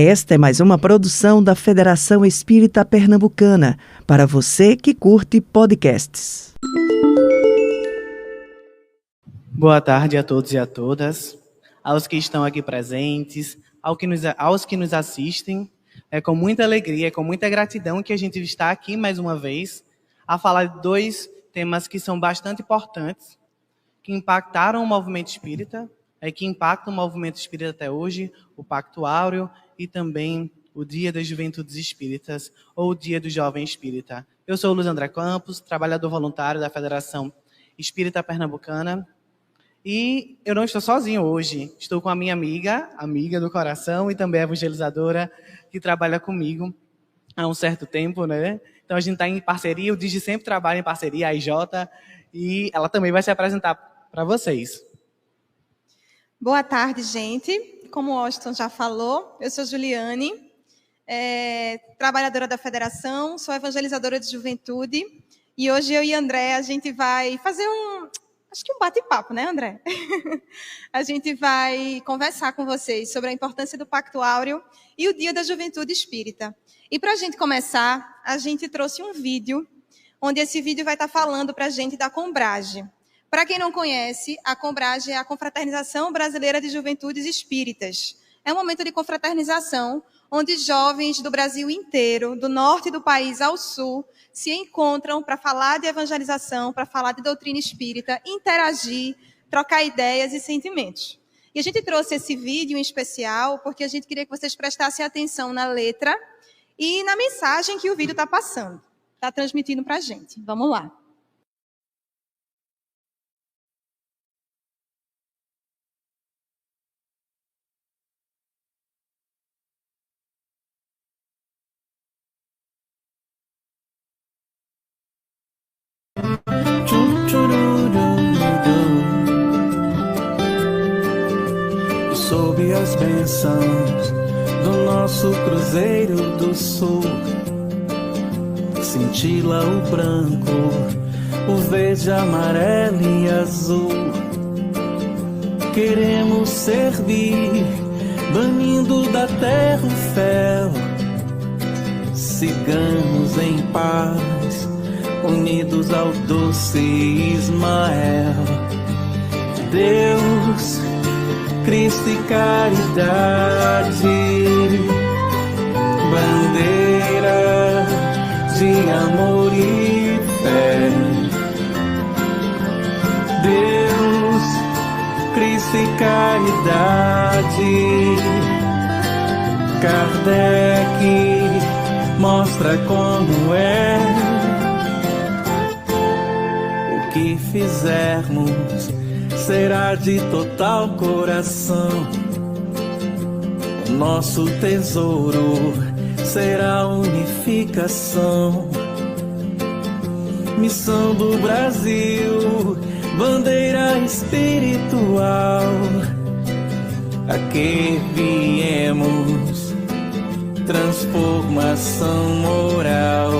Esta é mais uma produção da Federação Espírita Pernambucana, para você que curte podcasts. Boa tarde a todos e a todas, aos que estão aqui presentes, aos que nos assistem. É com muita alegria, com muita gratidão que a gente está aqui mais uma vez a falar de dois temas que são bastante importantes, que impactaram o movimento espírita, que impactam o movimento espírita até hoje, o Pacto Áureo e também o Dia das Juventudes Espíritas, ou o Dia do Jovem Espírita. Eu sou o Luiz André Campos, trabalhador voluntário da Federação Espírita Pernambucana, e eu não estou sozinho hoje, estou com a minha amiga do coração e também evangelizadora, que trabalha comigo há um certo tempo, né? Então a gente está em parceria, o Digi sempre trabalha em parceria, a IJ, e ela também vai se apresentar para vocês. Boa tarde, gente. Como o Austin já falou, eu sou Juliane, trabalhadora da Federação, sou evangelizadora de juventude, e hoje eu e André, a gente vai fazer um bate-papo, né, André? A gente vai conversar com vocês sobre a importância do Pacto Áureo e o Dia da Juventude Espírita. E para a gente começar, a gente trouxe um vídeo, onde esse vídeo vai estar falando para a gente da Combrage. Para quem não conhece, a Combrage é a Confraternização Brasileira de Juventudes Espíritas. É um momento de confraternização, onde jovens do Brasil inteiro, do norte do país ao sul, se encontram para falar de evangelização, para falar de doutrina espírita, interagir, trocar ideias e sentimentos. E a gente trouxe esse vídeo em especial porque a gente queria que vocês prestassem atenção na letra e na mensagem que o vídeo está passando, está transmitindo para a gente. Vamos lá. Sob as bênçãos do nosso Cruzeiro do Sul, cintila o branco, o verde, amarelo e azul. Queremos servir, banindo da terra o fel. Sigamos em paz, unidos ao doce Ismael. Deus, Cristo e caridade, bandeira de amor e fé. Deus, Cristo e caridade, Kardec mostra como é. O que fizermos será de total coração. O nosso tesouro será unificação. Missão do Brasil, bandeira espiritual. A que viemos, transformação moral.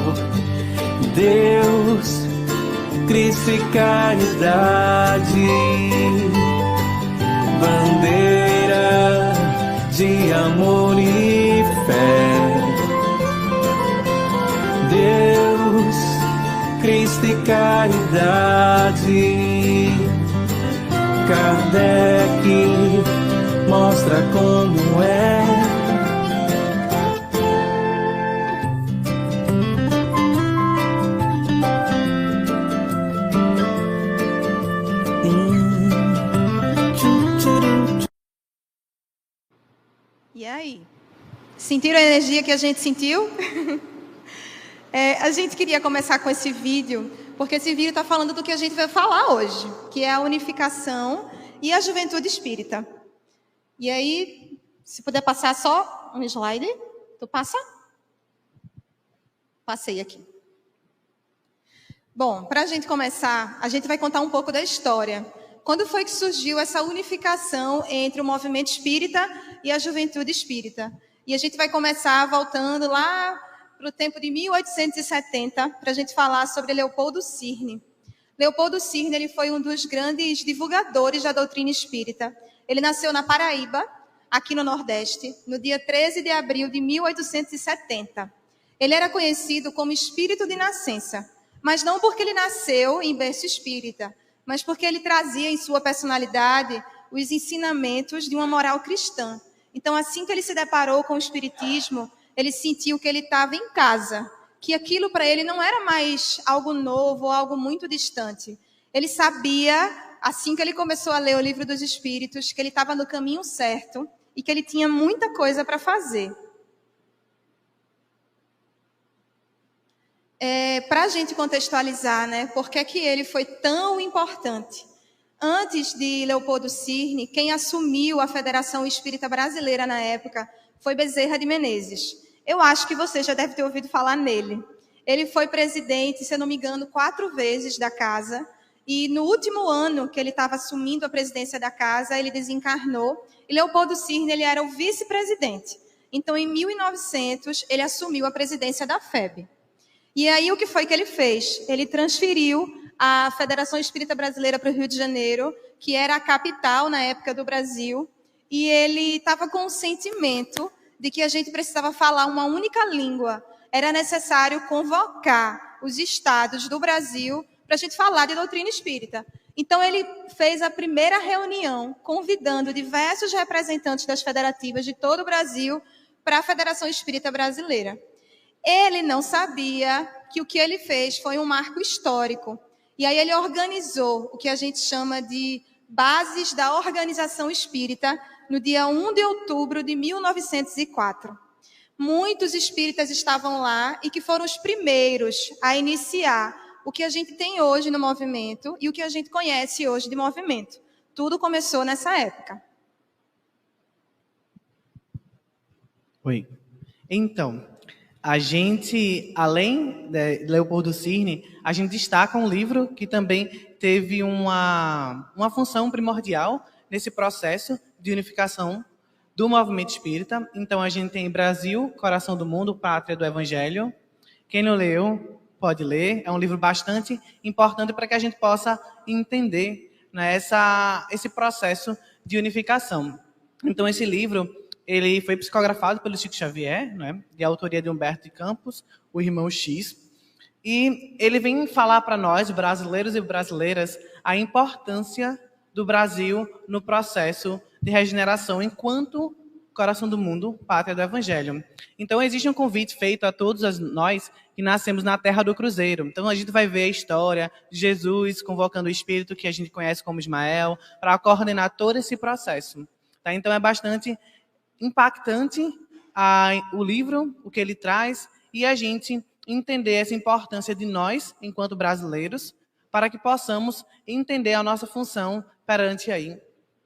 Deus, Cristo e caridade, bandeira de amor e fé. Deus, Cristo e caridade, Kardec mostra como é. E aí? Sentiram a energia que a gente sentiu? A gente queria começar com esse vídeo, porque esse vídeo está falando do que a gente vai falar hoje, que é a unificação e a juventude espírita. E aí, se puder passar só um slide, tu passa? Passei aqui. Bom, para a gente começar, a gente vai contar um pouco da história. Quando foi que surgiu essa unificação entre o movimento espírita e a juventude espírita? E a gente vai começar voltando lá para o tempo de 1870, para a gente falar sobre Leopoldo Cirne. Leopoldo Cirne, ele foi um dos grandes divulgadores da doutrina espírita. Ele nasceu na Paraíba, aqui no Nordeste, no dia 13 de abril de 1870. Ele era conhecido como espírito de nascença, mas não porque ele nasceu em berço espírita, mas porque ele trazia em sua personalidade os ensinamentos de uma moral cristã. Então, assim que ele se deparou com o espiritismo, ele sentiu que ele estava em casa, que aquilo para ele não era mais algo novo ou algo muito distante. Ele sabia, assim que ele começou a ler o Livro dos Espíritos, que ele estava no caminho certo e que ele tinha muita coisa para fazer. Para a gente contextualizar, né, por que que ele foi tão importante? Antes de Leopoldo Cirne, quem assumiu a Federação Espírita Brasileira na época foi Bezerra de Menezes. Eu acho que você já deve ter ouvido falar nele. Ele foi presidente, se eu não me engano, 4 vezes da casa. E no último ano que ele estava assumindo a presidência da casa, ele desencarnou. E Leopoldo Cirne, ele era o vice-presidente. Então, em 1900, ele assumiu a presidência da FEB. E aí, o que foi que ele fez? Ele transferiu a Federação Espírita Brasileira para o Rio de Janeiro, que era a capital na época do Brasil, e ele estava com o sentimento de que a gente precisava falar uma única língua. Era necessário convocar os estados do Brasil para a gente falar de doutrina espírita. Então, ele fez a primeira reunião, convidando diversos representantes das federativas de todo o Brasil para a Federação Espírita Brasileira. Ele não sabia que o que ele fez foi um marco histórico. E aí ele organizou o que a gente chama de Bases da Organização Espírita no dia 1 de outubro de 1904. Muitos espíritas estavam lá e que foram os primeiros a iniciar o que a gente tem hoje no movimento e o que a gente conhece hoje de movimento. Tudo começou nessa época. Oi. Então, a gente, além de Leopoldo Cirne, a gente destaca um livro que também teve uma função primordial nesse processo de unificação do movimento espírita. Então, a gente tem Brasil, Coração do Mundo, Pátria do Evangelho. Quem não leu, pode ler. É um livro bastante importante para que a gente possa entender, né, esse processo de unificação. Então, esse livro ele foi psicografado pelo Chico Xavier, né, de autoria de Humberto de Campos, o irmão X. E ele vem falar para nós, brasileiros e brasileiras, a importância do Brasil no processo de regeneração enquanto Coração do Mundo, Pátria do Evangelho. Então, existe um convite feito a todos nós que nascemos na terra do Cruzeiro. Então, a gente vai ver a história de Jesus convocando o Espírito, que a gente conhece como Ismael, para coordenar todo esse processo. Tá? Então, é bastante impactante o livro, o que ele traz, e a gente entender essa importância de nós, enquanto brasileiros, para que possamos entender a nossa função perante aí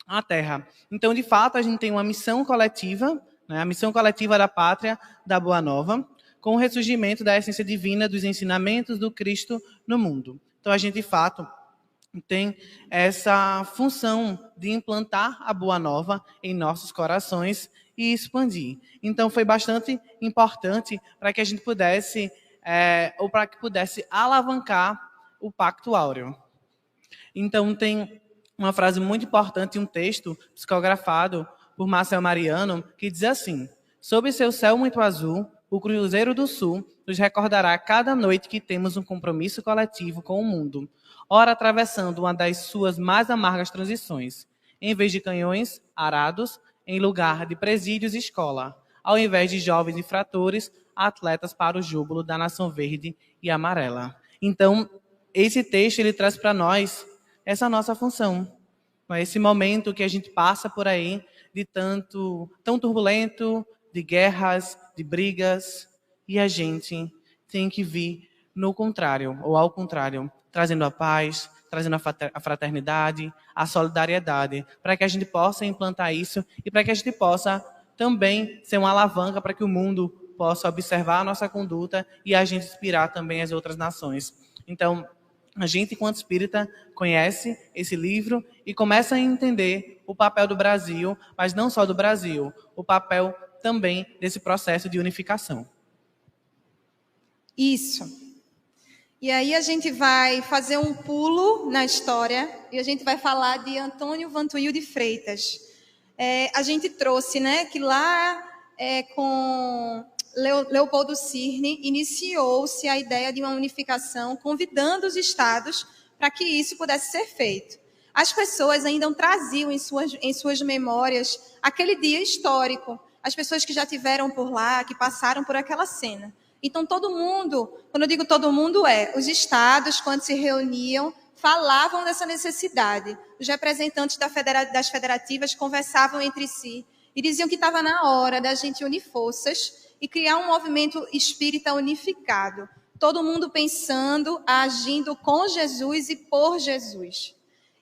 a Terra. Então, de fato, a gente tem uma missão coletiva, né, a missão coletiva da Pátria da Boa Nova, com o ressurgimento da essência divina dos ensinamentos do Cristo no mundo. Então, a gente, de fato, tem essa função de implantar a Boa Nova em nossos corações e expandir. Então, foi bastante importante para que a gente pudesse, ou para que pudesse alavancar o Pacto Áureo. Então, tem uma frase muito importante, um texto psicografado por Marcel Mariano, que diz assim: sob seu céu muito azul, o Cruzeiro do Sul nos recordará cada noite que temos um compromisso coletivo com o mundo, ora atravessando uma das suas mais amargas transições, em vez de canhões arados, em lugar de presídios e escola, ao invés de jovens infratores, atletas para o júbilo da nação verde e amarela. Então, esse texto ele traz para nós essa nossa função, esse momento que a gente passa por aí de tão turbulento, de guerras, de brigas, e a gente tem que vir no contrário, ou ao contrário, trazendo a paz, trazendo a fraternidade, a solidariedade, para que a gente possa implantar isso e para que a gente possa também ser uma alavanca para que o mundo possa observar a nossa conduta e a gente inspirar também as outras nações. Então, a gente, enquanto espírita, conhece esse livro e começa a entender o papel do Brasil, mas não só do Brasil, o papel também desse processo de unificação. Isso. E aí a gente vai fazer um pulo na história e a gente vai falar de Antônio Vantuil de Freitas. A gente trouxe, né, que lá com Leopoldo Cirne iniciou-se a ideia de uma unificação, convidando os estados para que isso pudesse ser feito. As pessoas ainda traziam em suas memórias aquele dia histórico, as pessoas que já tiveram por lá, que passaram por aquela cena. Então, todo mundo, quando eu digo todo mundo, os estados, quando se reuniam, falavam dessa necessidade. Os representantes das federativas conversavam entre si e diziam que estava na hora da gente unir forças e criar um movimento espírita unificado. Todo mundo pensando, agindo com Jesus e por Jesus.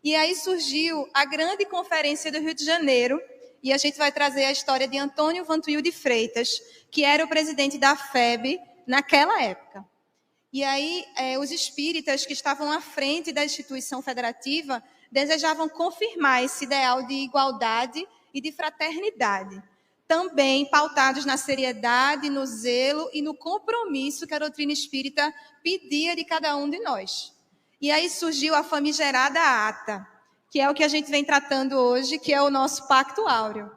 E aí surgiu a grande conferência do Rio de Janeiro, e a gente vai trazer a história de Antônio Vantuil de Freitas, que era o presidente da FEB naquela época. E aí os espíritas que estavam à frente da instituição federativa desejavam confirmar esse ideal de igualdade e de fraternidade, também pautados na seriedade, no zelo e no compromisso que a doutrina espírita pedia de cada um de nós. E aí surgiu a famigerada ata, que é o que a gente vem tratando hoje, que é o nosso Pacto Áureo.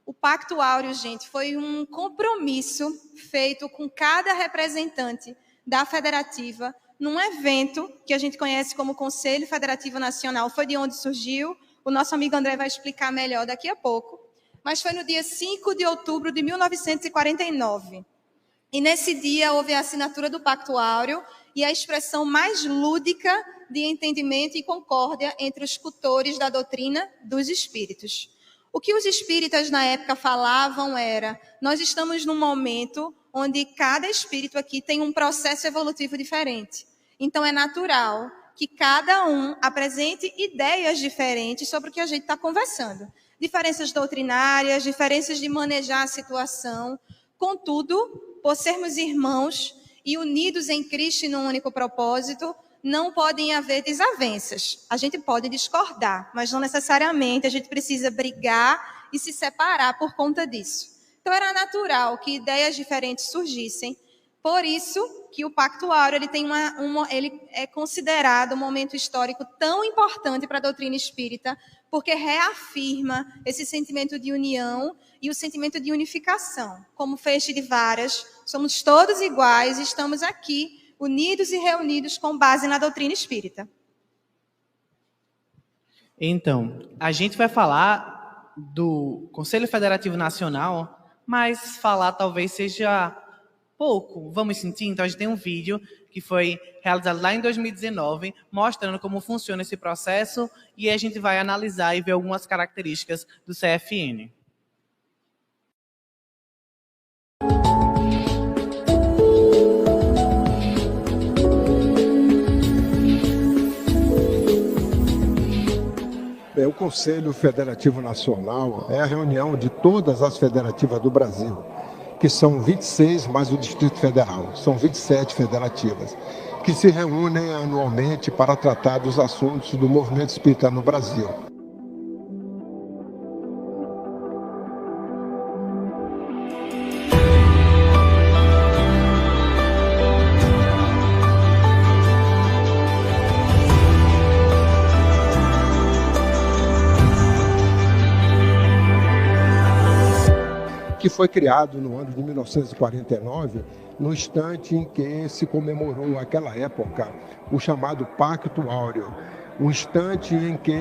O Pacto Áureo, gente, foi um compromisso feito com cada representante da federativa, num evento que a gente conhece como Conselho Federativo Nacional. Foi de onde surgiu, o nosso amigo André vai explicar melhor daqui a pouco. Mas foi no dia 5 de outubro de 1949. E nesse dia houve a assinatura do Pacto Áureo e a expressão mais lúdica de entendimento e concórdia entre os cultores da doutrina dos espíritos. O que os espíritas na época falavam era: nós estamos num momento onde cada espírito aqui tem um processo evolutivo diferente. Então é natural que cada um apresente ideias diferentes sobre o que a gente está conversando. Diferenças doutrinárias, diferenças de manejar a situação. Contudo, por sermos irmãos e unidos em Cristo e num único propósito, não podem haver desavenças. A gente pode discordar, mas não necessariamente a gente precisa brigar e se separar por conta disso. Então era natural que ideias diferentes surgissem. Por isso que o Pacto Áureo ele é considerado um momento histórico tão importante para a doutrina espírita, porque reafirma esse sentimento de união e o sentimento de unificação. Como feixe de varas, somos todos iguais, estamos aqui unidos e reunidos com base na doutrina espírita. Então, a gente vai falar do Conselho Federativo Nacional, mas falar talvez seja pouco, vamos sentir. Então a gente tem um vídeo que foi realizado lá em 2019, mostrando como funciona esse processo, e a gente vai analisar e ver algumas características do CFN. O Conselho Federativo Nacional é a reunião de todas as federativas do Brasil, que são 26 mais o Distrito Federal, são 27 federativas, que se reúnem anualmente para tratar dos assuntos do movimento espírita no Brasil. Que foi criado no ano de 1949, no instante em que se comemorou aquela época o chamado Pacto Áureo, um instante em que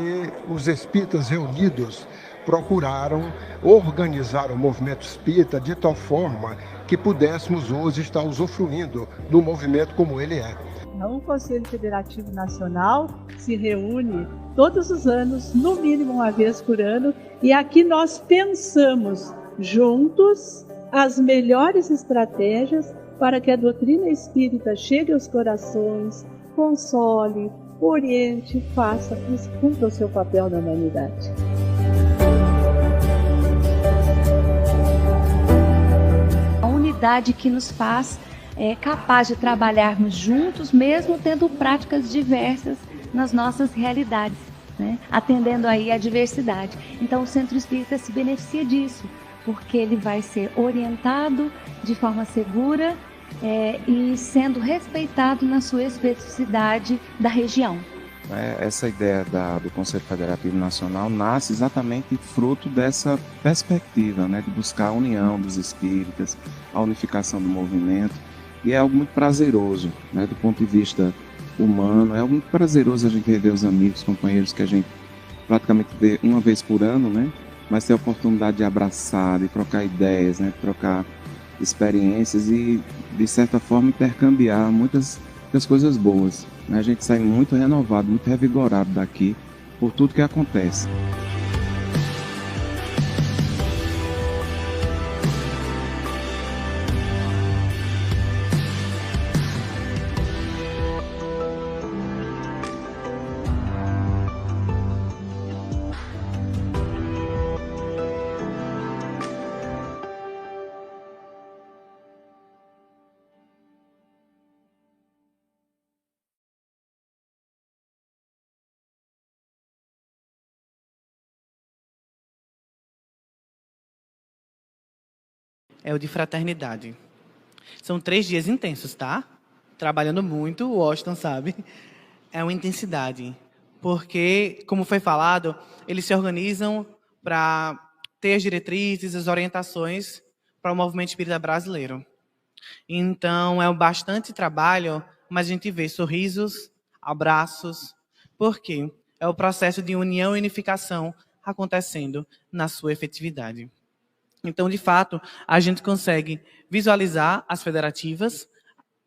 os espíritas reunidos procuraram organizar o movimento espírita de tal forma que pudéssemos hoje estar usufruindo do movimento como ele é. O Conselho Federativo Nacional se reúne todos os anos, no mínimo uma vez por ano, e aqui nós pensamos juntos as melhores estratégias para que a doutrina espírita chegue aos corações, console, oriente, cumpra o seu papel na humanidade. A unidade que nos faz capaz de trabalharmos juntos, mesmo tendo práticas diversas nas nossas realidades, né? Atendendo aí a diversidade. Então o Centro Espírita se beneficia disso, porque ele vai ser orientado de forma segura e sendo respeitado na sua especificidade da região. né? Essa ideia do Conselho Federativo Nacional nasce exatamente fruto dessa perspectiva, né, de buscar a união dos espíritas, a unificação do movimento, e é algo muito prazeroso, né, do ponto de vista humano. É algo muito prazeroso a gente rever os amigos, companheiros que a gente praticamente vê uma vez por ano, né, mas ter a oportunidade de abraçar, de trocar ideias, né, de trocar experiências e, de certa forma, intercambiar muitas coisas boas. A gente sai muito renovado, muito revigorado daqui por tudo que acontece. É o de fraternidade. São 3 dias intensos, tá? Trabalhando muito, o Washington sabe. É uma intensidade. Porque, como foi falado, eles se organizam para ter as diretrizes, as orientações para o movimento espírita brasileiro. Então, é bastante trabalho, mas a gente vê sorrisos, abraços. Por quê? É o processo de união e unificação acontecendo na sua efetividade. Então, de fato, a gente consegue visualizar as federativas,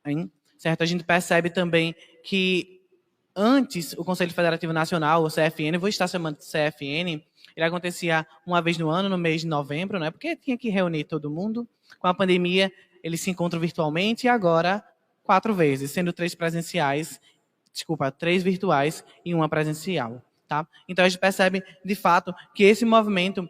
hein? Certo? A gente percebe também que antes o Conselho Federativo Nacional, o CFN, vou estar chamando de CFN, ele acontecia uma vez no ano, no mês de novembro, né? Porque tinha que reunir todo mundo. Com a pandemia, eles se encontram virtualmente e agora 4 vezes, sendo 3 virtuais e 1 presencial, tá? Então, a gente percebe, de fato, que esse movimento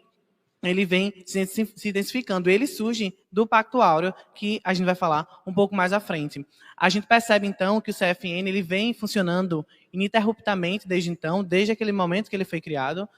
ele vem se intensificando. Ele surge do Pacto Áureo, que a gente vai falar um pouco mais à frente. A gente percebe, então, que o CFN ele vem funcionando ininterruptamente desde então, desde aquele momento que ele foi criado,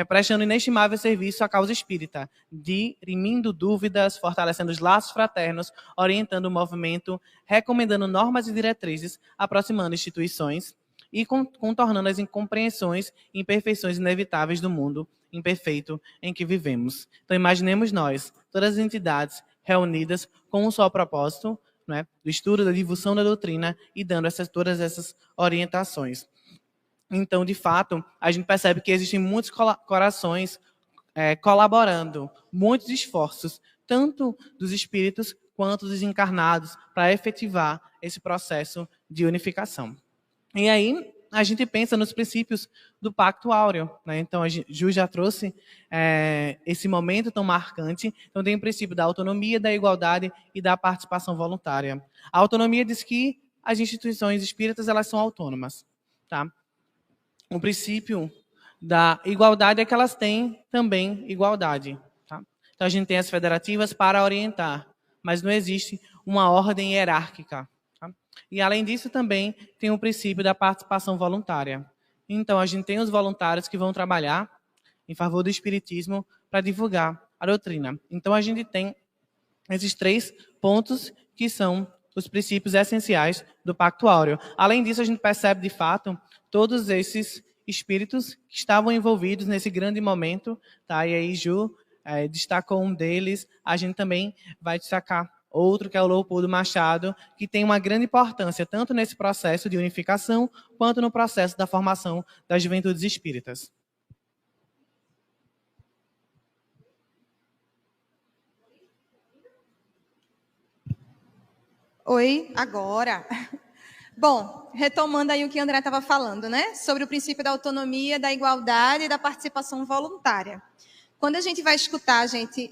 prestando inestimável serviço à causa espírita, dirimindo dúvidas, fortalecendo os laços fraternos, orientando o movimento, recomendando normas e diretrizes, aproximando instituições e contornando as incompreensões e imperfeições inevitáveis do mundo imperfeito em que vivemos. Então, imaginemos nós, todas as entidades reunidas com um só propósito, né, do estudo, da divulgação da doutrina e dando todas essas orientações. Então, de fato, a gente percebe que existem muitos corações colaborando, muitos esforços, tanto dos espíritos quanto dos encarnados, para efetivar esse processo de unificação. E aí, a gente pensa nos princípios do Pacto Áureo, né? Então, a Ju já trouxe esse momento tão marcante. Então, tem o princípio da autonomia, da igualdade e da participação voluntária. A autonomia diz que as instituições espíritas elas são autônomas, tá? O princípio da igualdade é que elas têm também igualdade, tá? Então, a gente tem as federativas para orientar, mas não existe uma ordem hierárquica. E, além disso, também tem o princípio da participação voluntária. Então, a gente tem os voluntários que vão trabalhar em favor do espiritismo para divulgar a doutrina. Então, a gente tem esses 3 pontos que são os princípios essenciais do Pacto Áureo. Além disso, a gente percebe, de fato, todos esses espíritos que estavam envolvidos nesse grande momento, tá? E aí, Ju destacou um deles. A gente também vai destacar outro, que é o Leopoldo Machado, que tem uma grande importância, tanto nesse processo de unificação, quanto no processo da formação das juventudes espíritas. Oi, agora. Bom, retomando aí o que o André estava falando, né? Sobre o princípio da autonomia, da igualdade e da participação voluntária. Quando a gente vai escutar, a gente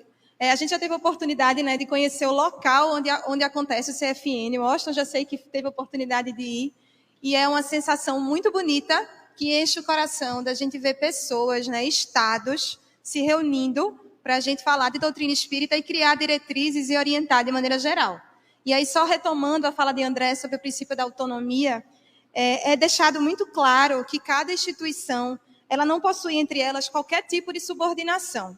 já teve a oportunidade, né, de conhecer o local onde acontece o CFN. O Washington já sei que teve a oportunidade de ir. E é uma sensação muito bonita que enche o coração da gente ver pessoas, né, estados, se reunindo para a gente falar de doutrina espírita e criar diretrizes e orientar de maneira geral. E aí, só retomando a fala de André sobre o princípio da autonomia, é deixado muito claro que cada instituição ela não possui entre elas qualquer tipo de subordinação.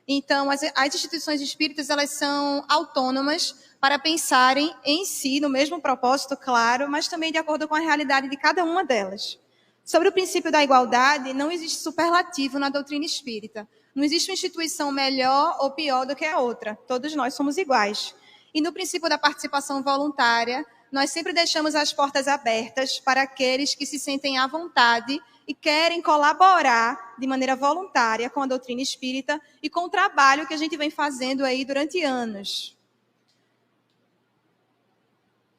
Então, as instituições espíritas elas são autônomas para pensarem em si, no mesmo propósito, claro, mas também de acordo com a realidade de cada uma delas. Sobre o princípio da igualdade, não existe superlativo na doutrina espírita. Não existe uma instituição melhor ou pior do que a outra. Todos nós somos iguais. E no princípio da participação voluntária, nós sempre deixamos as portas abertas para aqueles que se sentem à vontade e querem colaborar de maneira voluntária com a doutrina espírita e com o trabalho que a gente vem fazendo aí durante anos.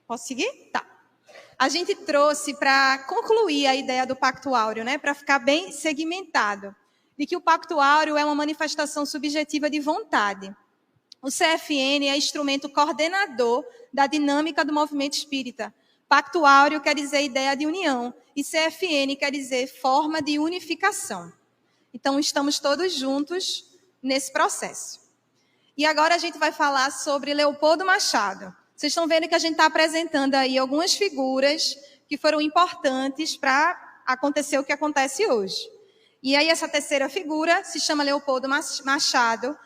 Posso seguir? Tá. A gente trouxe para concluir a ideia do Pacto Áureo, né, para ficar bem segmentado, de que o Pacto Áureo é uma manifestação subjetiva de vontade. O CFN é instrumento coordenador da dinâmica do movimento espírita. Pacto Áureo quer dizer ideia de união e CFN quer dizer forma de unificação. Então, estamos todos juntos nesse processo. E agora a gente vai falar sobre Leopoldo Machado. Vocês estão vendo que a gente está apresentando aí algumas figuras que foram importantes para acontecer o que acontece hoje. E aí essa terceira figura se chama Leopoldo Machado,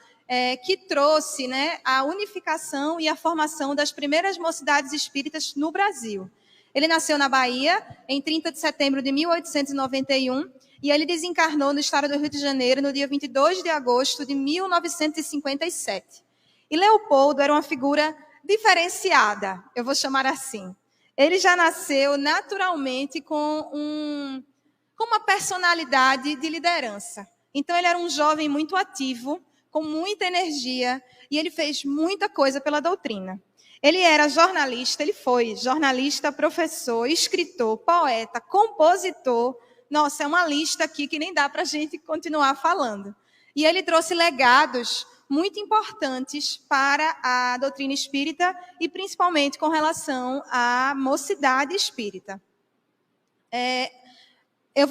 que trouxe, né, a unificação e a formação das primeiras mocidades espíritas no Brasil. Ele nasceu na Bahia em 30 de setembro de 1891 e ele desencarnou no estado do Rio de Janeiro no dia 22 de agosto de 1957. E Leopoldo era uma figura diferenciada, eu vou chamar assim. Ele já nasceu naturalmente com uma personalidade de liderança. Então, ele era um jovem muito ativo, com muita energia, e ele fez muita coisa pela doutrina. Ele era jornalista, ele foi jornalista, professor, escritor, poeta, compositor. Nossa, é uma lista aqui que nem dá para a gente continuar falando. E ele trouxe legados muito importantes para a doutrina espírita e principalmente com relação à mocidade espírita.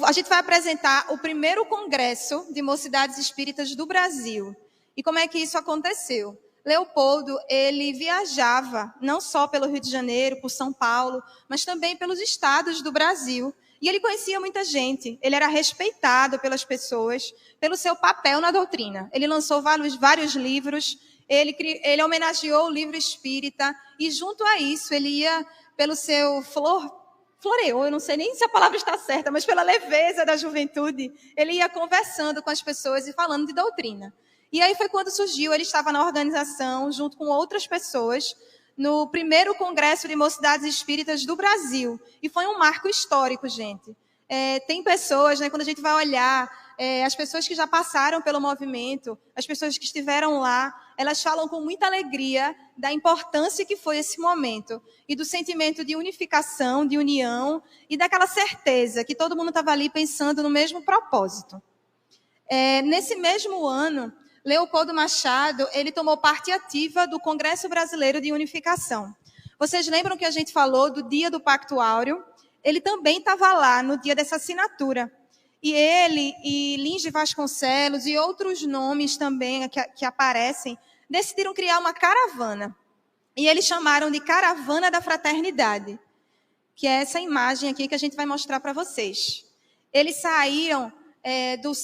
A gente vai apresentar o primeiro congresso de mocidades espíritas do Brasil. E como é que isso aconteceu? Leopoldo, ele viajava não só pelo Rio de Janeiro, por São Paulo, mas também pelos estados do Brasil. E ele conhecia muita gente, ele era respeitado pelas pessoas, pelo seu papel na doutrina. Ele lançou vários livros, ele homenageou o livro espírita, e junto a isso ele ia pelo seu floreou, eu não sei nem se a palavra está certa, mas pela leveza da juventude, ele ia conversando com as pessoas e falando de doutrina. E aí foi quando surgiu, ele estava na organização, junto com outras pessoas, no primeiro Congresso de Mocidades Espíritas do Brasil. E foi um marco histórico, gente. Tem pessoas, né, quando a gente vai olhar, as pessoas que já passaram pelo movimento, as pessoas que estiveram lá, elas falam com muita alegria da importância que foi esse momento e do sentimento de unificação, de união e daquela certeza que todo mundo estava ali pensando no mesmo propósito. Nesse mesmo ano, Leopoldo Machado, ele tomou parte ativa do Congresso Brasileiro de Unificação. Vocês lembram que a gente falou do dia do Pacto Áureo? Ele também estava lá no dia dessa assinatura. E ele e Lins de Vasconcelos e outros nomes também que aparecem, decidiram criar uma caravana. E eles chamaram de Caravana da Fraternidade, que é essa imagem aqui que a gente vai mostrar para vocês. Eles saíram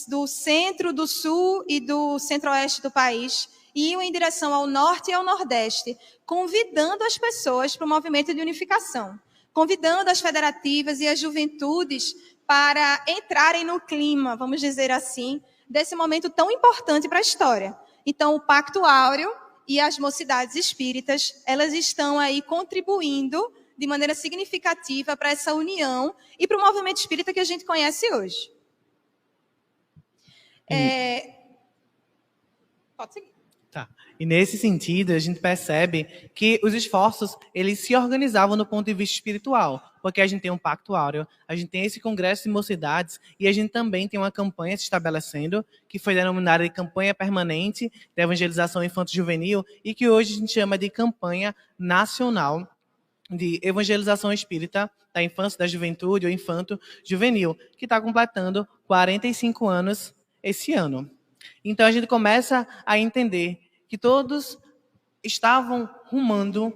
do centro, do sul e do centro-oeste do país e iam em direção ao norte e ao nordeste, convidando as pessoas para o movimento de unificação, convidando as federativas e as juventudes para entrarem no clima, vamos dizer assim, desse momento tão importante para a história. Então, o Pacto Áureo e as mocidades espíritas, elas estão aí contribuindo de maneira significativa para essa união e para o movimento espírita que a gente conhece hoje. Pode seguir. Tá. E nesse sentido, a gente percebe que os esforços, eles se organizavam no ponto de vista espiritual, porque a gente tem um Pacto Áureo, a gente tem esse Congresso de Mocidades e a gente também tem uma campanha se estabelecendo, que foi denominada de Campanha Permanente de Evangelização Infanto-Juvenil e que hoje a gente chama de Campanha Nacional de Evangelização Espírita da Infância, da Juventude ou Infanto-Juvenil, que está completando 45 anos esse ano. Então, a gente começa a entender que todos estavam rumando,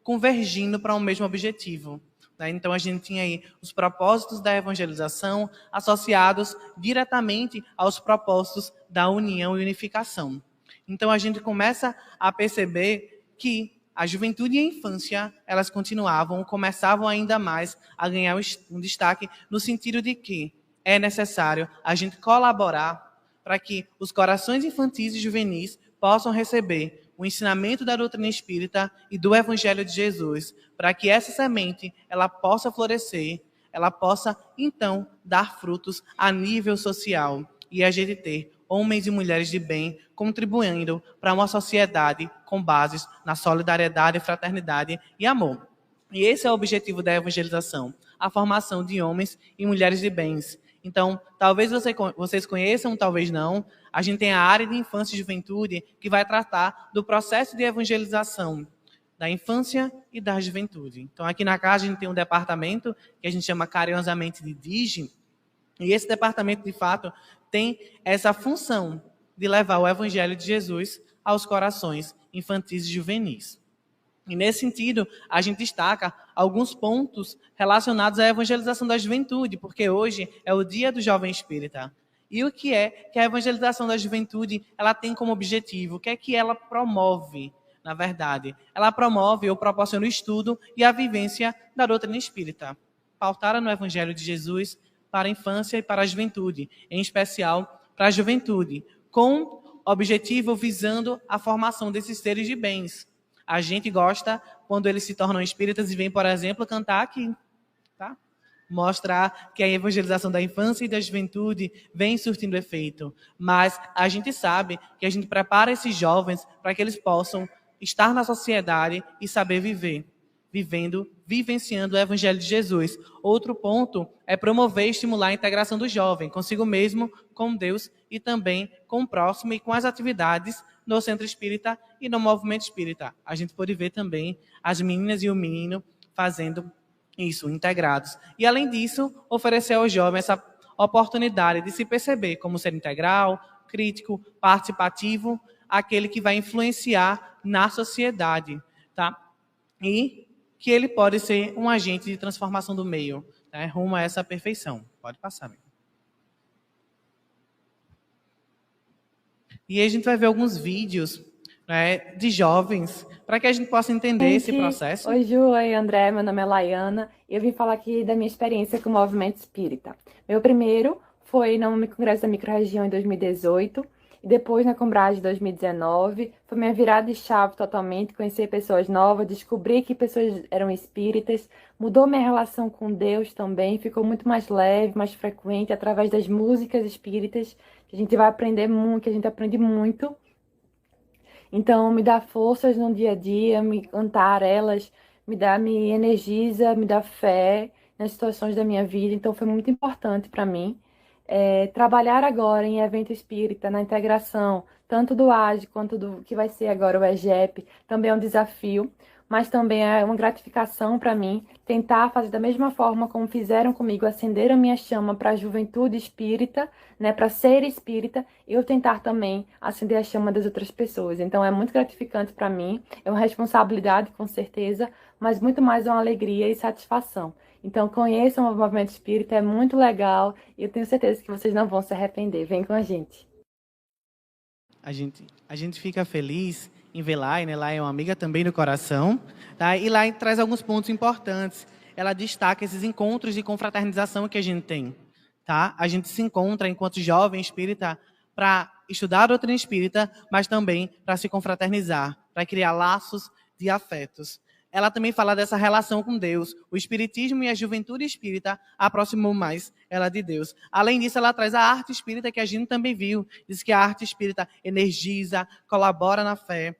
convergindo para um mesmo objetivo. Né? Então, a gente tinha aí os propósitos da evangelização associados diretamente aos propósitos da união e unificação. Então, a gente começa a perceber que a juventude e a infância, elas começavam ainda mais a ganhar um destaque no sentido de que é necessário a gente colaborar para que os corações infantis e juvenis possam receber o ensinamento da doutrina espírita e do Evangelho de Jesus, para que essa semente ela possa florescer, ela possa, então, dar frutos a nível social e a gente ter homens e mulheres de bem contribuindo para uma sociedade com bases na solidariedade, fraternidade e amor. E esse é o objetivo da evangelização, a formação de homens e mulheres de bens. Então, talvez vocês conheçam, talvez não, a gente tem a área de infância e juventude que vai tratar do processo de evangelização da infância e da juventude. Então, aqui na casa a gente tem um departamento que a gente chama carinhosamente de DIGE, e esse departamento, de fato, tem essa função de levar o Evangelho de Jesus aos corações infantis e juvenis. E, nesse sentido, a gente destaca alguns pontos relacionados à evangelização da juventude, porque hoje é o Dia do Jovem Espírita. E o que é que a evangelização da juventude ela tem como objetivo? O que é que ela promove, na verdade? Ela promove ou proporciona o estudo e a vivência da doutrina espírita, pautada no Evangelho de Jesus para a infância e para a juventude, em especial para a juventude, com objetivo visando a formação desses seres de bens. A gente gosta quando eles se tornam espíritas e vêm, por exemplo, cantar aqui, tá? Mostrar que a evangelização da infância e da juventude vem surtindo efeito. Mas a gente sabe que a gente prepara esses jovens para que eles possam estar na sociedade e saber viver, vivenciando o Evangelho de Jesus. Outro ponto é promover e estimular a integração do jovem consigo mesmo, com Deus e também com o próximo e com as atividades no Centro Espírita e no Movimento Espírita. A gente pode ver também as meninas e o menino fazendo isso, integrados. E, além disso, oferecer ao jovem essa oportunidade de se perceber como ser integral, crítico, participativo, aquele que vai influenciar na sociedade, tá? E que ele pode ser um agente de transformação do meio, né, rumo a essa perfeição. Pode passar, amigo. E aí a gente vai ver alguns vídeos, né, de jovens, para que a gente possa entender esse processo. Oi, Ju, oi, André, meu nome é Laiana, e eu vim falar aqui da minha experiência com o movimento espírita. Meu primeiro foi no Congresso da Microrregião em 2018, e depois na Combrage de 2019, foi minha virada de chave totalmente, conhecer pessoas novas, descobrir que pessoas eram espíritas, mudou minha relação com Deus também, ficou muito mais leve, mais frequente, através das músicas espíritas, que a gente vai aprender muito, que a gente aprende muito. Então, me dá forças no dia a dia, me cantar elas, me energiza, me dá fé nas situações da minha vida. Então, foi muito importante para mim. Trabalhar agora em evento espírita, na integração, tanto do AGE quanto do que vai ser agora o EGEP, também é um desafio, mas também é uma gratificação para mim tentar fazer da mesma forma como fizeram comigo, acender a minha chama para a juventude espírita, né, para ser espírita, eu tentar também acender a chama das outras pessoas. Então é muito gratificante para mim, é uma responsabilidade com certeza, mas muito mais uma alegria e satisfação. Então conheçam o movimento espírita, é muito legal e eu tenho certeza que vocês não vão se arrepender. Vem com a gente. A gente fica feliz em ver Lai, né? Lai é uma amiga também do coração, tá? E Lai traz alguns pontos importantes. Ela destaca esses encontros de confraternização que a gente tem, tá? A gente se encontra enquanto jovem espírita para estudar a doutrina espírita, mas também para se confraternizar, para criar laços de afetos. Ela também fala dessa relação com Deus. O espiritismo e a juventude espírita aproximou mais ela de Deus. Além disso, ela traz a arte espírita que a gente também viu. Diz que a arte espírita energiza, colabora na fé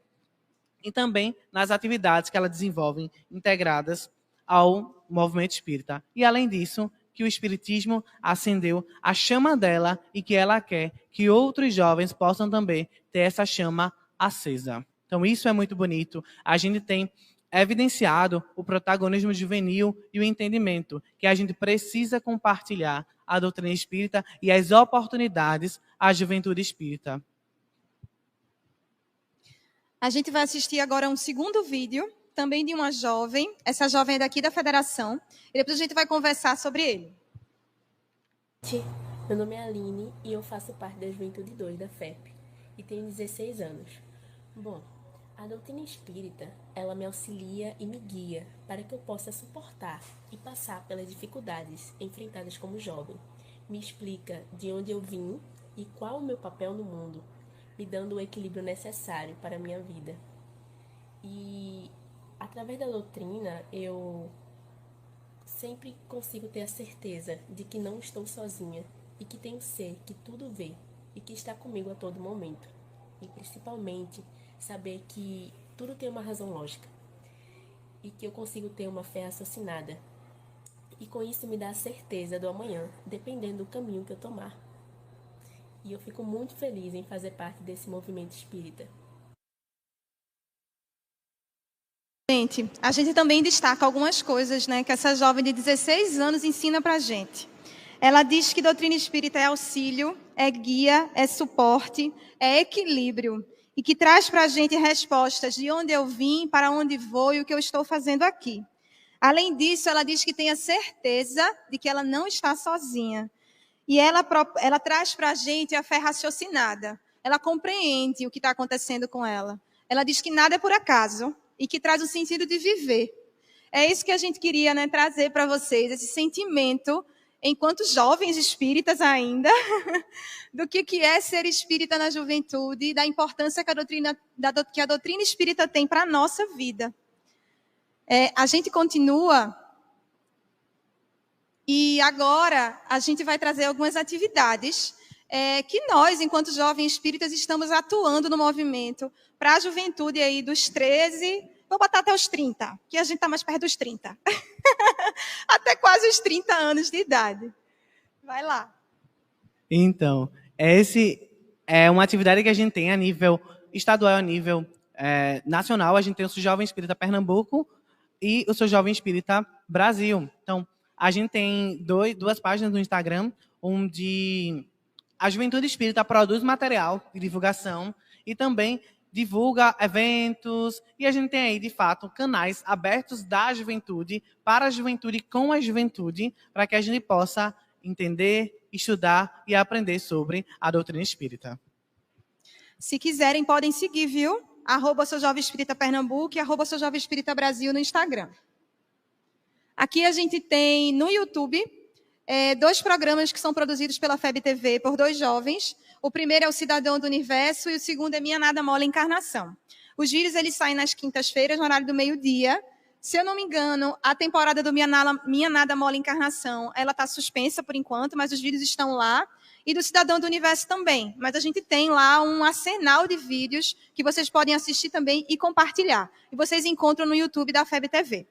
e também nas atividades que ela desenvolve integradas ao movimento espírita. E além disso, que o espiritismo acendeu a chama dela e que ela quer que outros jovens possam também ter essa chama acesa. Então isso é muito bonito. A gente tem evidenciado o protagonismo juvenil e o entendimento que a gente precisa compartilhar a doutrina espírita e as oportunidades à juventude espírita. A gente vai assistir agora um segundo vídeo, também de uma jovem. Essa jovem é daqui da Federação. E depois a gente vai conversar sobre ele. Meu nome é Aline e eu faço parte da Juventude 2 da FEP. E tenho 16 anos. Bom, A doutrina espírita, ela me auxilia e me guia para que eu possa suportar e passar pelas dificuldades enfrentadas como jovem. Me explica de onde eu vim e qual o meu papel no mundo, me dando o equilíbrio necessário para a minha vida. E através da doutrina, eu sempre consigo ter a certeza de que não estou sozinha e que tenho ser que tudo vê e que está comigo a todo momento. E principalmente saber que tudo tem uma razão lógica e que eu consigo ter uma fé raciocinada. E com isso me dá a certeza do amanhã, dependendo do caminho que eu tomar. E eu fico muito feliz em fazer parte desse movimento espírita. Gente, a gente também destaca algumas coisas, né, que essa jovem de 16 anos ensina pra gente. Ela diz que doutrina espírita é auxílio, é guia, é suporte, é equilíbrio. E que traz para a gente respostas de onde eu vim, para onde vou e o que eu estou fazendo aqui. Além disso, ela diz que tem a certeza de que ela não está sozinha. E ela traz para a gente a fé raciocinada. Ela compreende o que está acontecendo com ela. Ela diz que nada é por acaso e que traz o sentido de viver. É isso que a gente queria, né, trazer para vocês, esse sentimento, enquanto jovens espíritas ainda, do que é ser espírita na juventude, da importância que a doutrina espírita tem para a nossa vida. A gente continua, e agora a gente vai trazer algumas atividades que nós, enquanto jovens espíritas, estamos atuando no movimento para a juventude aí dos 13, vou botar até os 30, que a gente está mais perto dos 30. Até quase os 30 anos de idade. Vai lá. Então, esse é uma atividade que a gente tem a nível estadual, a nível nacional. A gente tem o seu Jovem Espírita Pernambuco e o seu Jovem Espírita Brasil. Então, a gente tem duas páginas no Instagram, onde a Juventude Espírita produz material de divulgação e também divulga eventos, e a gente tem aí, de fato, canais abertos da juventude, para a juventude, com a juventude, para que a gente possa entender, estudar e aprender sobre a doutrina espírita. Se quiserem, podem seguir, viu? @Seu Jovem Espírita Pernambuco e @Seu Jovem Espírita Brasil no Instagram. Aqui a gente tem no YouTube 2 programas que são produzidos pela FEB TV por 2 jovens. O primeiro é o Cidadão do Universo e o segundo é Minha Nada Mole Encarnação. Os vídeos eles saem nas quintas-feiras, no horário do meio-dia. Se eu não me engano, a temporada do Minha Nada Mole Encarnação, ela está suspensa por enquanto, mas os vídeos estão lá. E do Cidadão do Universo também. Mas a gente tem lá um arsenal de vídeos que vocês podem assistir também e compartilhar. E vocês encontram no YouTube da FEB TV.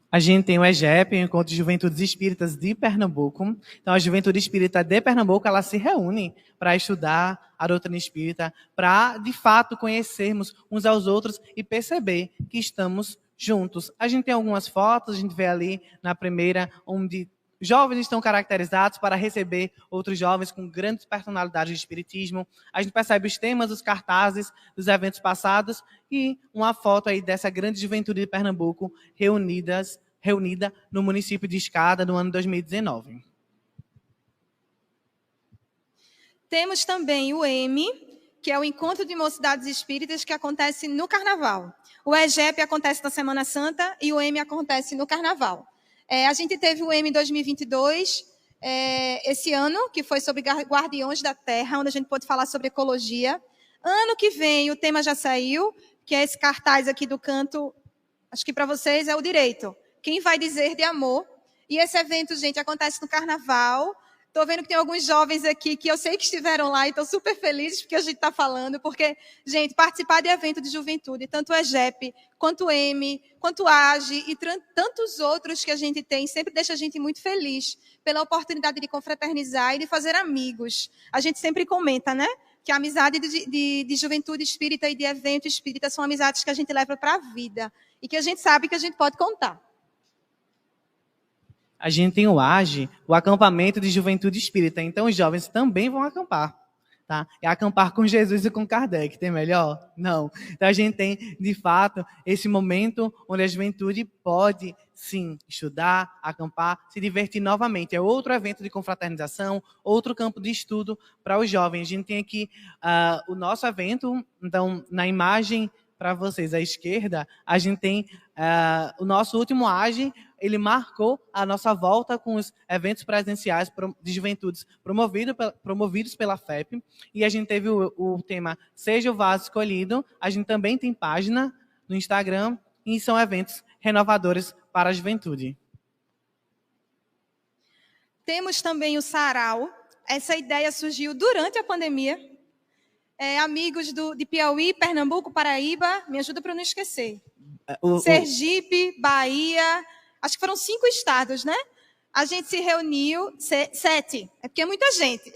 A gente tem o EGEP, o Encontro de Juventudes Espíritas de Pernambuco. Então, a Juventude Espírita de Pernambuco, ela se reúne para estudar a doutrina espírita, para, de fato, conhecermos uns aos outros e perceber que estamos juntos. A gente tem algumas fotos, a gente vê ali na primeira, onde jovens estão caracterizados para receber outros jovens com grandes personalidades de espiritismo. A gente percebe os temas, os cartazes dos eventos passados e uma foto aí dessa grande juventude de Pernambuco reunida no município de Escada no ano 2019. Temos também o EME, que é o Encontro de Mocidades Espíritas, que acontece no Carnaval. O EGEP acontece na Semana Santa e o EME acontece no Carnaval. A gente teve o EME 2022, esse ano, que foi sobre Guardiões da Terra, onde a gente pôde falar sobre ecologia. Ano que vem, o tema já saiu, que é esse cartaz aqui do canto, acho que para vocês é o direito. Quem vai dizer de amor? E esse evento, gente, acontece no Carnaval. Estou vendo que tem alguns jovens aqui que eu sei que estiveram lá e estão super felizes porque a gente está falando, porque, gente, participar de evento de juventude, tanto o EGEP, quanto o EME, quanto o AGE e tantos outros que a gente tem, sempre deixa a gente muito feliz pela oportunidade de confraternizar e de fazer amigos. A gente sempre comenta, né? Que a amizade de juventude espírita e de evento espírita são amizades que a gente leva para a vida e que a gente sabe que a gente pode contar. A gente tem o AGE, o acampamento de juventude espírita. Então, os jovens também vão acampar. tá? É acampar com Jesus e com Kardec. Tem melhor? Não. Então, a gente tem, de fato, esse momento onde a juventude pode, sim, estudar, acampar, se divertir novamente. É outro evento de confraternização, outro campo de estudo para os jovens. A gente tem aqui o nosso evento, então, na imagem para vocês à esquerda, a gente tem o nosso último AGE. Ele marcou a nossa volta com os eventos presenciais de juventudes promovidos pela FEP. E a gente teve o tema Seja o Vaso Escolhido. A gente também tem página no Instagram e são eventos renovadores para a juventude. Temos também o Sarau. Essa ideia surgiu durante a pandemia. Amigos de Piauí, Pernambuco, Paraíba, me ajuda para não esquecer. Sergipe, Bahia, acho que foram 5 estados, né? A gente se reuniu, 7, é porque é muita gente.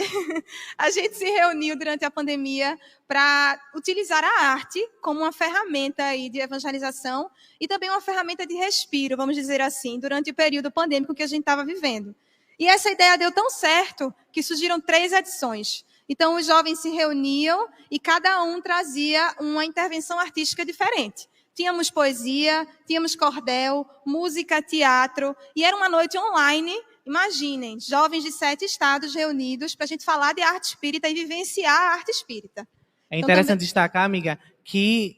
A gente se reuniu durante a pandemia para utilizar a arte como uma ferramenta aí de evangelização e também uma ferramenta de respiro, vamos dizer assim, durante o período pandêmico que a gente estava vivendo. E essa ideia deu tão certo que surgiram 3 edições. Então, os jovens se reuniam e cada um trazia uma intervenção artística diferente. Tínhamos poesia, tínhamos cordel, música, teatro, e era uma noite online. Imaginem, jovens de 7 estados reunidos para a gente falar de arte espírita e vivenciar a arte espírita. É interessante destacar, amiga, que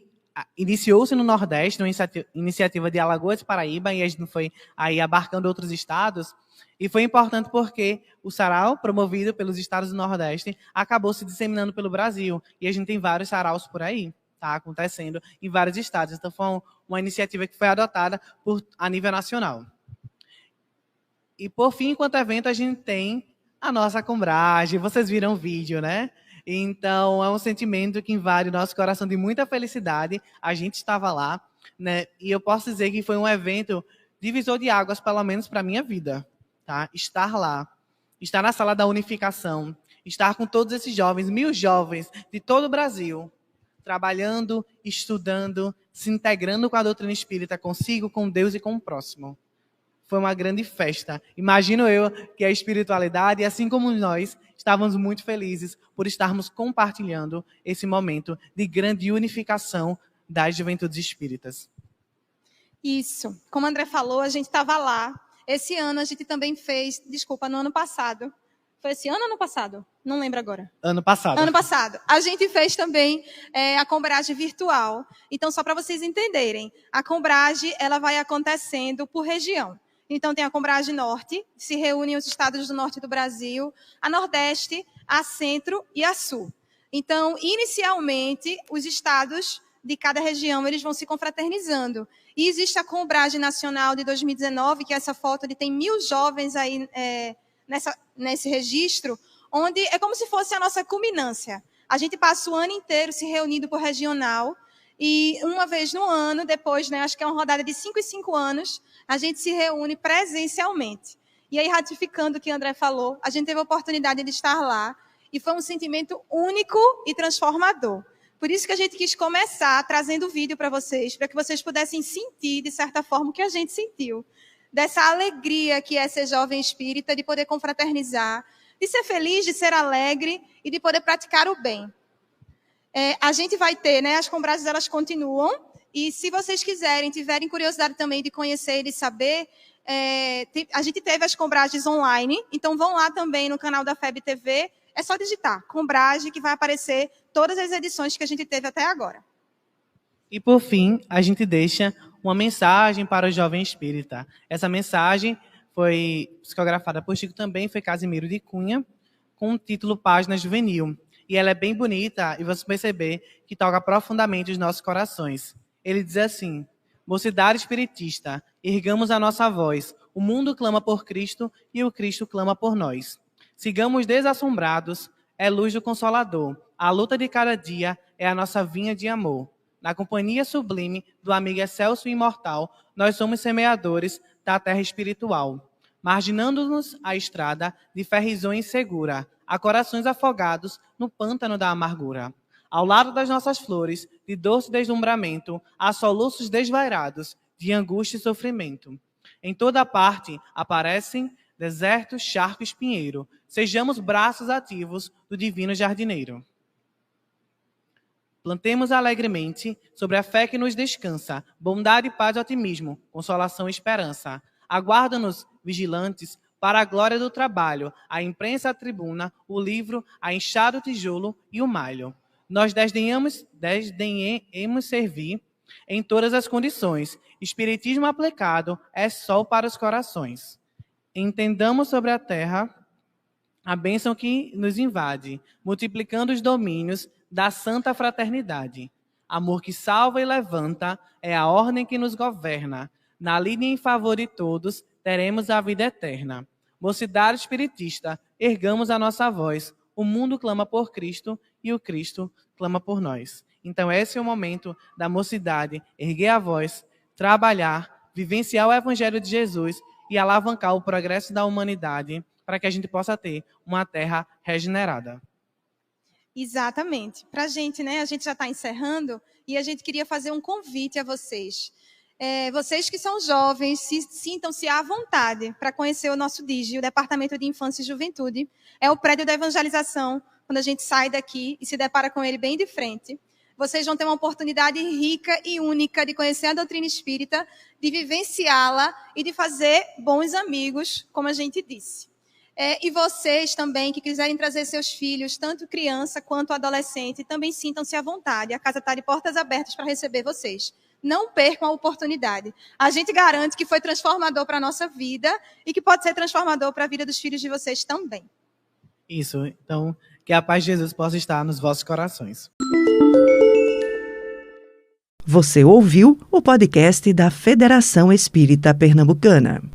iniciou-se no Nordeste, uma iniciativa de Alagoas e Paraíba, e a gente foi aí abarcando outros estados. E foi importante porque o sarau, promovido pelos estados do Nordeste, acabou se disseminando pelo Brasil. E a gente tem vários saraus por aí, tá, acontecendo em vários estados. Então, foi uma iniciativa que foi adotada a nível nacional. E, por fim, enquanto evento, a gente tem a nossa Combrage. Vocês viram o vídeo, né? Então, é um sentimento que invade o nosso coração de muita felicidade. A gente estava lá, né? E eu posso dizer que foi um evento divisor de águas, pelo menos para a minha vida. Tá? Estar lá, estar na sala da unificação, estar com todos esses jovens, 1000 jovens de todo o Brasil, trabalhando, estudando, se integrando com a doutrina espírita, consigo, com Deus e com o próximo. Foi uma grande festa. Imagino eu que a espiritualidade, assim como nós, estávamos muito felizes por estarmos compartilhando esse momento de grande unificação das juventudes espíritas. Isso. Como o André falou, a gente estava lá. Esse ano a gente também fez, no ano passado. Foi esse ano ou ano passado? Não lembro agora. Ano passado. Ano passado. A gente fez também a Combrage virtual. Então, só para vocês entenderem, a Combrage ela vai acontecendo por região. Então, tem a Combrage Norte, se reúnem os estados do norte do Brasil, a Nordeste, a Centro e a Sul. Então, inicialmente, os estados de cada região eles vão se confraternizando. E existe a Combrage Nacional de 2019, que essa foto ele tem 1000 jovens aí nesse registro, onde é como se fosse a nossa culminância. A gente passa o ano inteiro se reunindo por regional, e uma vez no ano, depois, né, acho que é uma rodada de 5 em 5 anos, a gente se reúne presencialmente. E aí, ratificando o que o André falou, a gente teve a oportunidade de estar lá, e foi um sentimento único e transformador. Por isso que a gente quis começar trazendo o vídeo para vocês, para que vocês pudessem sentir, de certa forma, o que a gente sentiu. Dessa alegria que é ser jovem espírita, de poder confraternizar, de ser feliz, de ser alegre e de poder praticar o bem. A gente vai ter, né, as combragens elas continuam, e se vocês quiserem, tiverem curiosidade também de conhecer e de saber, a gente teve as combragens online, então vão lá também no canal da FEB TV, é só digitar Combrage que vai aparecer todas as edições que a gente teve até agora. E, por fim, a gente deixa uma mensagem para o jovem espírita. Essa mensagem foi psicografada por Chico também, foi Casimiro de Cunha, com o título Página Juvenil. E ela é bem bonita e você perceber que toca profundamente os nossos corações. Ele diz assim: Mocidade espiritista, ergamos a nossa voz. O mundo clama por Cristo e o Cristo clama por nós. Sigamos desassombrados, é luz do Consolador. A luta de cada dia é a nossa vinha de amor. Na companhia sublime do amigo excelso e imortal, nós somos semeadores da terra espiritual, marginando-nos a estrada de fé risonha e segura, a corações afogados no pântano da amargura. Ao lado das nossas flores, de doce deslumbramento, há soluços desvairados de angústia e sofrimento. Em toda parte aparecem deserto, charco, espinheiro. Sejamos braços ativos do divino jardineiro. Plantemos alegremente sobre a fé que nos descansa, bondade, paz e otimismo, consolação e esperança. Aguarda-nos vigilantes para a glória do trabalho, a imprensa, a tribuna, o livro, a enxada, o tijolo e o malho. Nós desdenhemos servir em todas as condições. Espiritismo aplicado é sol para os corações. Entendamos sobre a terra a bênção que nos invade, multiplicando os domínios da santa fraternidade. Amor que salva e levanta é a ordem que nos governa. Na linha em favor de todos, teremos a vida eterna. Mocidade espiritista, ergamos a nossa voz. O mundo clama por Cristo e o Cristo clama por nós. Então esse é o momento da mocidade, erguer a voz, trabalhar, vivenciar o Evangelho de Jesus e alavancar o progresso da humanidade para que a gente possa ter uma terra regenerada. Exatamente. Para a gente, né? A gente já está encerrando e a gente queria fazer um convite a vocês. Vocês que são jovens, sintam-se à vontade para conhecer o nosso DIGE, o Departamento de Infância e Juventude. É o prédio da evangelização, quando a gente sai daqui e se depara com ele bem de frente. Vocês vão ter uma oportunidade rica e única de conhecer a doutrina espírita, de vivenciá-la e de fazer bons amigos, como a gente disse. E vocês também que quiserem trazer seus filhos, tanto criança quanto adolescente, também sintam-se à vontade. A casa está de portas abertas para receber vocês. Não percam a oportunidade. A gente garante que foi transformador para a nossa vida e que pode ser transformador para a vida dos filhos de vocês também. Isso. Então, que a paz de Jesus possa estar nos vossos corações. Você ouviu o podcast da Federação Espírita Pernambucana.